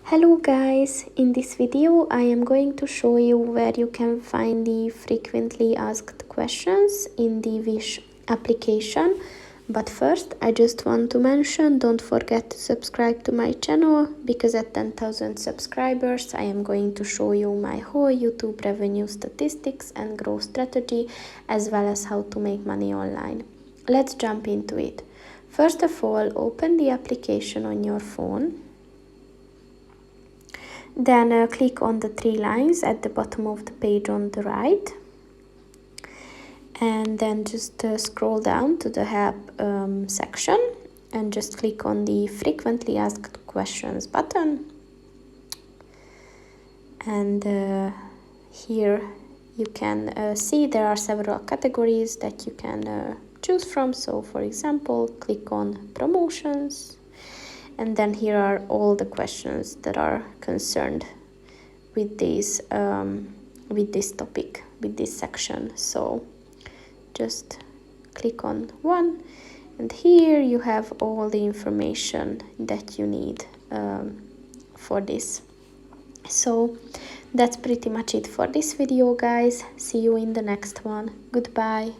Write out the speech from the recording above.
Hello guys, in this video I am going to show you where you can find the frequently asked questions in the Wish application. But first I just want to mention, don't forget to subscribe to my channel, because at 10,000 subscribers I am going to show you my whole YouTube revenue statistics and growth strategy, as well as how to make money online. Let's jump into it. First of all, open the application on your phone. Then click on the three lines at the bottom of the page on the right, and then just scroll down to the help section and just click on the frequently asked questions button. And here you can see there are several categories that you can choose from. So for example, click on promotions. And then here are all the questions that are concerned with this topic, with this section. So just click on one, and here you have all the information that you need for this. So that's pretty much it for this video, guys. See you in the next one. Goodbye.